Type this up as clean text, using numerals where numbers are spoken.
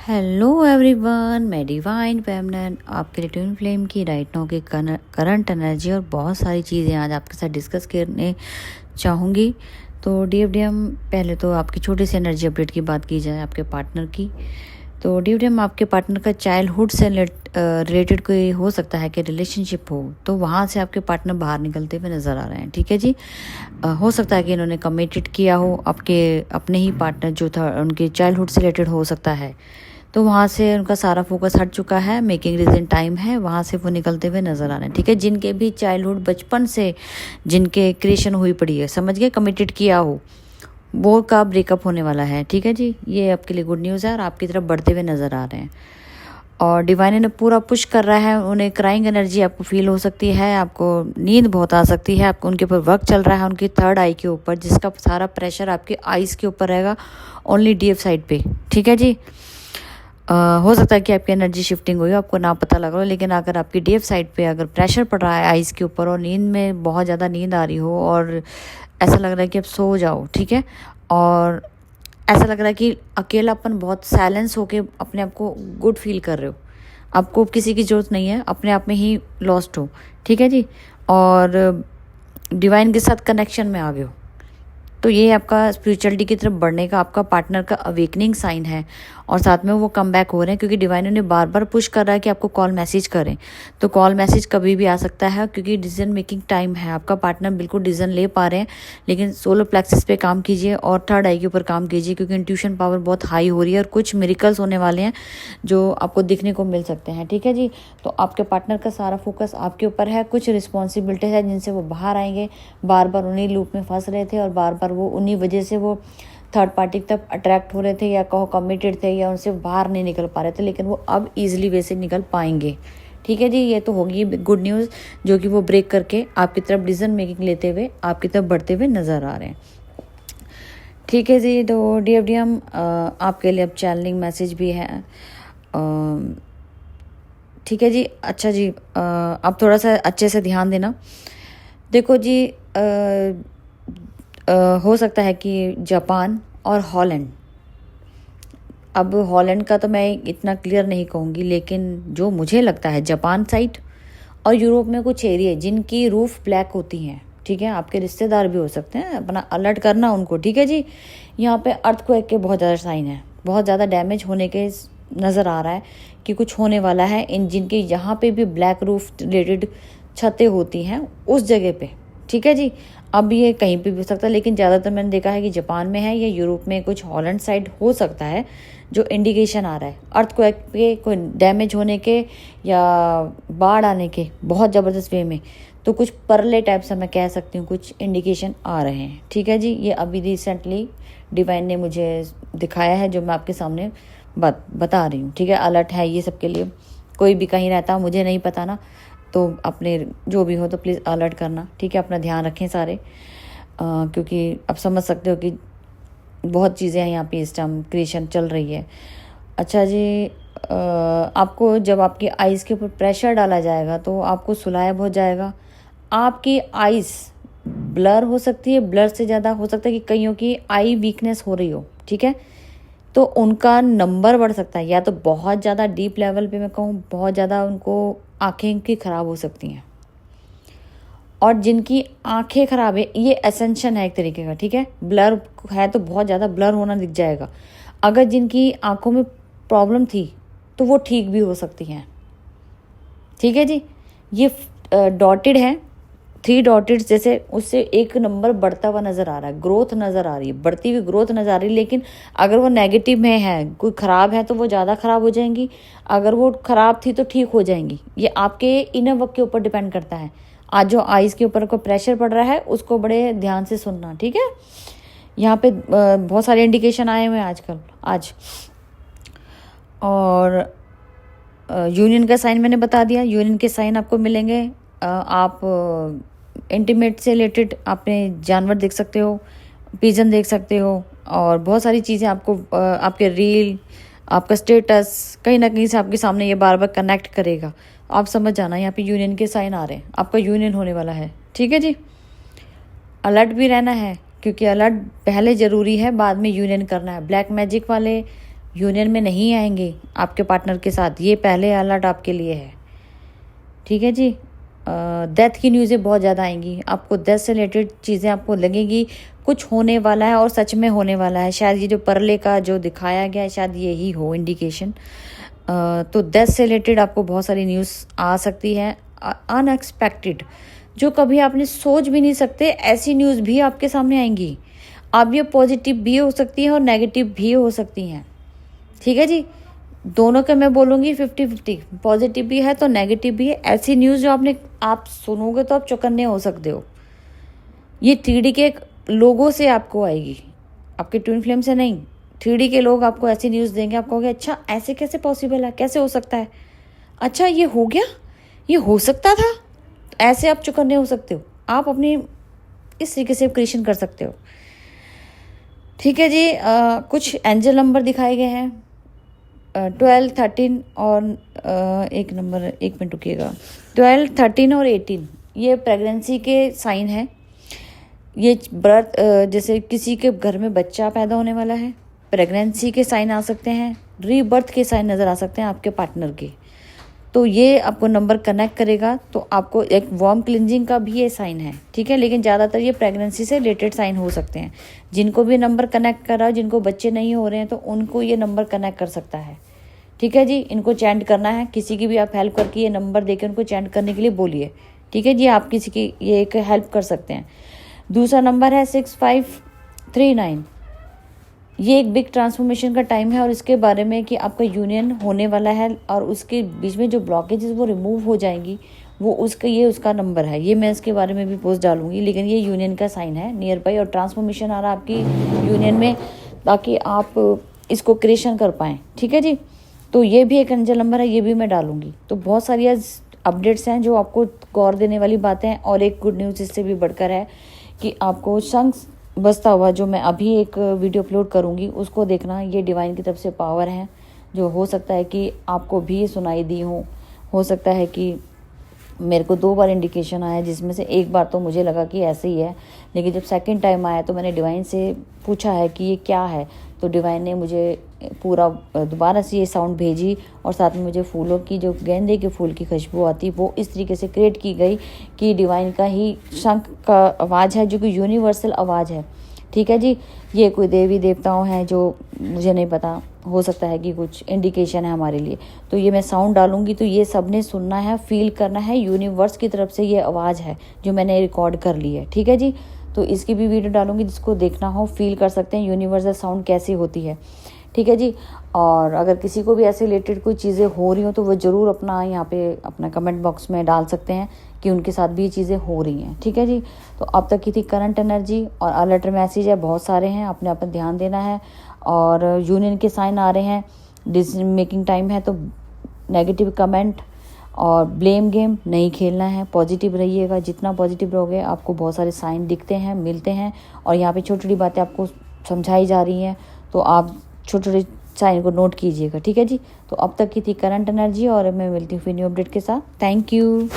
Hello everyone, मैं divine feminine आपके लिए ट्विन फ्लेम की राइट नाउ की करंट एनर्जी और बहुत सारी चीज़ें आज आपके साथ डिस्कस करने चाहूँगी। तो डीएफडीएम, पहले तो आपकी छोटी सी एनर्जी अपडेट की बात की जाए आपके पार्टनर की। तो डीएफडीएम आपके पार्टनर का चाइल्डहुड से रिलेटेड कोई हो सकता है कि रिलेशनशिप हो, तो वहाँ से आपके पार्टनर बाहर निकलते हुए नज़र आ रहे हैं। ठीक है जी। हो सकता है कि इन्होंने कमिटेड किया हो आपके अपने ही पार्टनर जो था उनके चाइल्डहुड से रिलेटेड हो सकता है, तो वहाँ से उनका सारा फोकस हट चुका है। मेकिंग रीजन टाइम है, वहाँ से वो निकलते हुए नज़र आ रहे हैं। ठीक है, जिनके भी चाइल्डहुड बचपन से जिनके क्रिएशन हुई पड़ी है, समझ गए, कमिटेड किया हो, वो का ब्रेकअप होने वाला है। ठीक है जी, ये आपके लिए गुड न्यूज़ है और आपकी तरफ बढ़ते हुए नज़र आ रहे हैं। और डिवाइन ने पूरा पुश कर रहा है, उन्हें क्राइंग एनर्जी आपको फील हो सकती है, आपको नींद बहुत आ सकती है, आपको उनके ऊपर वर्क चल रहा है उनकी थर्ड आई के ऊपर, जिसका सारा प्रेशर आपके आईज के ऊपर रहेगा, ओनली डीएफ साइड पे। ठीक है जी। हो सकता है कि आपकी एनर्जी शिफ्टिंग हुई हो, आपको ना पता लग रहा हो, लेकिन अगर आपकी डीएफ साइड पे अगर प्रेशर पड़ रहा है आइज़ के ऊपर और नींद में बहुत ज़्यादा नींद आ रही हो और ऐसा लग रहा है कि अब सो जाओ, ठीक है, और ऐसा लग रहा है कि अकेलापन बहुत साइलेंस होके अपने आप को गुड फील कर रहे हो, आपको किसी की ज़रूरत नहीं है, अपने आप में ही लॉस्ट हो। ठीक है जी। और डिवाइन के साथ कनेक्शन में आ गए हो, तो ये आपका स्पिरिचुअलिटी की तरफ बढ़ने का आपका पार्टनर का अवेकनिंग साइन है। और साथ में वो कम बैक हो रहे हैं, क्योंकि डिवाइन ने बार बार पुश कर रहा है कि आपको कॉल मैसेज करें। तो कॉल मैसेज कभी भी आ सकता है, क्योंकि डिसीजन मेकिंग टाइम है। आपका पार्टनर बिल्कुल डिसीजन ले पा रहे हैं, लेकिन सोलर प्लेक्सस पे काम कीजिए और थर्ड आई के ऊपर काम कीजिए, क्योंकि इंट्यूशन पावर बहुत हाई हो रही है और कुछ मिरेकल्स होने वाले हैं जो आपको दिखने को मिल सकते हैं। ठीक है जी। तो आपके पार्टनर का सारा फोकस आपके ऊपर है, कुछ रिस्पॉन्सिबिलिटी है जिनसे वो बाहर आएंगे। बार बार उन्हीं लूप में फंस रहे थे और बार बार वो उन्हीं वजह से वो थर्ड पार्टी तक अट्रैक्ट हो रहे थे, या कहो कमिटेड थे, या उनसे बाहर नहीं निकल पा रहे थे, लेकिन वो अब इजीली वे से निकल पाएंगे। ठीक है जी। ये तो होगी गुड न्यूज़, जो कि वो ब्रेक करके आपकी तरफ डिसीजन मेकिंग लेते हुए आपकी तरफ बढ़ते हुए नज़र आ रहे हैं। ठीक है जी। तो डीएफडीएम आपके लिए अब चैनलिंग मैसेज भी है। ठीक है जी। अच्छा जी, आप थोड़ा सा अच्छे से ध्यान देना। देखो जी, हो सकता है कि जापान और हॉलैंड, अब हॉलैंड का तो मैं इतना क्लियर नहीं कहूँगी, लेकिन जो मुझे लगता है जापान साइड और यूरोप में कुछ एरिया जिनकी रूफ ब्लैक होती हैं। ठीक है, आपके रिश्तेदार भी हो सकते हैं, अपना अलर्ट करना उनको। ठीक है जी। यहाँ पे अर्थक्वेक के बहुत ज़्यादा साइन है, बहुत ज़्यादा डैमेज होने के नज़र आ रहा है कि कुछ होने वाला है इन जिनके यहाँ पे भी ब्लैक रूफ रिलेटेड छतें होती हैं उस जगह पे। ठीक है जी। अब ये कहीं पे भी हो सकता है, लेकिन ज़्यादातर मैंने देखा है कि जापान में है या यूरोप में, कुछ हॉलैंड साइड हो सकता है, जो इंडिकेशन आ रहा है अर्थक्वेक के कोई डैमेज होने के या बाढ़ आने के बहुत ज़बरदस्त वे में। तो कुछ परले टाइप से मैं कह सकती हूँ, कुछ इंडिकेशन आ रहे हैं। ठीक है जी। ये अभी रिसेंटली डिवाइन ने मुझे दिखाया है, जो मैं आपके सामने बता रही हूँ। ठीक है, अलर्ट है ये सबके लिए। कोई भी कहीं रहता, मुझे नहीं पता ना, तो अपने जो भी हो तो प्लीज़ अलर्ट करना। ठीक है, अपना ध्यान रखें सारे, क्योंकि आप समझ सकते हो कि बहुत चीज़ें हैं यहाँ पे इस टाइम क्रिएशन चल रही है। अच्छा जी, आपको जब आपकी आइज़ के ऊपर प्रेशर डाला जाएगा तो आपको सुलाया बहुत जाएगा। आपकी आइज़ ब्लर हो सकती है, ब्लर से ज़्यादा हो सकता है कि कईयों की आई वीकनेस हो रही हो। ठीक है, तो उनका नंबर बढ़ सकता है, या तो बहुत ज़्यादा डीप लेवल पे मैं कहूँ, बहुत ज़्यादा उनको आँखें की ख़राब हो सकती हैं। और जिनकी आंखें ख़राब है, ये एसेंशन है एक तरीके का। ठीक है, ब्लर है तो बहुत ज़्यादा ब्लर होना दिख जाएगा। अगर जिनकी आंखों में प्रॉब्लम थी तो वो ठीक भी हो सकती हैं। ठीक है जी। ये डॉटेड है, 3 डॉटेड जैसे, उससे एक नंबर बढ़ता हुआ नज़र आ रहा है, ग्रोथ नज़र आ रही है, बढ़ती हुई ग्रोथ नज़र आ रही है। लेकिन अगर वो नेगेटिव में है, कोई ख़राब है, तो वो ज़्यादा ख़राब हो जाएंगी। अगर वो ख़राब थी तो ठीक हो जाएंगी। ये आपके इनर वर्क के ऊपर डिपेंड करता है। आज जो आइज़ के ऊपर को प्रेशर पड़ रहा है, उसको बड़े ध्यान से सुनना। ठीक है, यहाँ पे बहुत सारे इंडिकेशन आए हुए हैं आजकल आज। और यूनियन का साइन मैंने बता दिया, यूनियन के साइन आपको मिलेंगे। आप इंटीमेट से रिलेटेड अपने जानवर देख सकते हो, पिजन देख सकते हो, और बहुत सारी चीज़ें आपको आपके रील, आपका स्टेटस कहीं ना कहीं से आपके सामने ये बार बार कनेक्ट करेगा। आप समझ जाना, यहाँ पे यूनियन के साइन आ रहे हैं, आपका यूनियन होने वाला है। ठीक है जी। अलर्ट भी रहना है, क्योंकि अलर्ट पहले ज़रूरी है, बाद में यूनियन करना है। ब्लैक मैजिक वाले यूनियन में नहीं आएंगे आपके पार्टनर के साथ, ये पहले अलर्ट आपके लिए है। ठीक है जी। डेथ की न्यूज़ें बहुत ज़्यादा आएंगी, आपको डेथ से रिलेटेड चीज़ें आपको लगेगी कुछ होने वाला है और सच में होने वाला है। शायद ये जो परले का जो दिखाया गया है शायद यही हो इंडिकेशन। तो डेथ से रिलेटेड आपको बहुत सारी न्यूज़ आ सकती है, अनएक्सपेक्टेड, जो कभी आपने सोच भी नहीं सकते, ऐसी न्यूज़ भी आपके सामने आएंगी। अब ये पॉजिटिव भी हो सकती हैं और नेगेटिव भी हो सकती हैं। ठीक है जी, दोनों का मैं बोलूँगी 50-50, पॉजिटिव भी है तो नेगेटिव भी है। ऐसी न्यूज़ जो आप सुनोगे तो आप चौकन्ने हो सकते हो। ये 3D के लोगों से आपको आएगी, आपके ट्विन फ्लेम से नहीं। 3D के लोग आपको ऐसी न्यूज़ देंगे, आप कहोगे अच्छा ऐसे कैसे पॉसिबल है, कैसे हो सकता है, अच्छा ये हो गया, ये हो सकता था। ऐसे आप चौकन्ने हो सकते हो, आप अपनी इस तरीके से क्रिएशन कर सकते हो। ठीक है जी। कुछ एंजल नंबर दिखाए गए हैं 12, 13 और एक नंबर, एक मिनट रुकिएगा, 12, 13 और 18, ये प्रेगनेंसी के साइन है। ये बर्थ, जैसे किसी के घर में बच्चा पैदा होने वाला है, प्रेगनेंसी के साइन आ सकते हैं, रीबर्थ के साइन नज़र आ सकते हैं आपके पार्टनर के। तो ये आपको नंबर कनेक्ट करेगा, तो आपको एक वार्म क्लिनजिंग का भी ये साइन है। ठीक है, लेकिन ज़्यादातर ये प्रेगनेंसी से रिलेटेड साइन हो सकते हैं। जिनको भी नंबर कनेक्ट कर रहा है, जिनको बच्चे नहीं हो रहे हैं, तो उनको ये नंबर कनेक्ट कर सकता है। ठीक है जी, इनको चैंट करना है, किसी की भी आप हेल्प करके ये नंबर देकर उनको चैंट करने के लिए बोलिए। ठीक है जी, आप किसी की ये एक हेल्प कर सकते हैं। दूसरा नंबर है 6539, ये एक बिग ट्रांसफॉर्मेशन का टाइम है और इसके बारे में कि आपका यूनियन होने वाला है और उसके बीच में जो ब्लॉकेजेस वो रिमूव हो जाएंगी, वो उसका नंबर है। ये मैं इसके बारे में भी पोस्ट डालूंगी, लेकिन ये यूनियन का साइन है नियर बाई, और ट्रांसफॉर्मेशन आ रहा है आपकी यूनियन में, ताकि आप इसको क्रिएशन कर पाएँ। ठीक है जी, तो ये भी एक एंजल नंबर है, ये भी मैं डालूंगी। तो बहुत सारी अपडेट्स हैं जो आपको गौर देने वाली बातें हैं। और एक गुड न्यूज़ इससे भी बढ़कर है कि आपको शंख बजता हुआ, जो मैं अभी एक वीडियो अपलोड करूंगी, उसको देखना। ये डिवाइन की तरफ से पावर है, जो हो सकता है कि आपको भी सुनाई दी हो सकता है कि मेरे को 2 बार इंडिकेशन आया, जिसमें से एक बार तो मुझे लगा कि ऐसे ही है, लेकिन जब सेकंड टाइम आया तो मैंने डिवाइन से पूछा है कि ये क्या है, तो डिवाइन ने मुझे पूरा दोबारा से ये साउंड भेजी, और साथ में मुझे फूलों की, जो गेंदे के फूल की खुशबू आती, वो इस तरीके से क्रिएट की गई कि डिवाइन का ही शंख का आवाज़ है, जो कि यूनिवर्सल आवाज़ है। ठीक है जी, ये कोई देवी देवताओं हैं जो मुझे नहीं पता, हो सकता है कि कुछ इंडिकेशन है हमारे लिए। तो ये मैं साउंड डालूंगी, तो ये सब ने सुनना है, फील करना है, यूनिवर्स की तरफ से ये आवाज़ है जो मैंने रिकॉर्ड कर ली है। ठीक है जी, तो इसकी भी वीडियो डालूंगी, जिसको देखना हो फील कर सकते हैं यूनिवर्सल साउंड कैसी होती है। ठीक है जी, और अगर किसी को भी ऐसे रिलेटेड कोई चीज़ें हो रही हो तो वो ज़रूर अपना यहाँ पे अपना कमेंट बॉक्स में डाल सकते हैं कि उनके साथ भी ये चीज़ें हो रही हैं। ठीक है जी, तो अब तक की थी करंट एनर्जी, और अलर्ट मैसेज है बहुत सारे हैं, अपने आप ध्यान देना है। और यूनियन के साइन आ रहे हैं, डिसीजन मेकिंग टाइम है, तो नेगेटिव कमेंट और ब्लेम गेम नहीं खेलना है, पॉजिटिव रहिएगा। जितना पॉजिटिव रहोगे आपको बहुत सारे साइन दिखते हैं, मिलते हैं, और यहाँ पे छोटी छोटी बातें आपको समझाई जा रही हैं, तो आप छोटे छोटे साइन को नोट कीजिएगा। ठीक है जी, तो अब तक की थी करंट एनर्जी, और मैं मिलती हूँ फिर न्यू अपडेट के साथ। Thank you.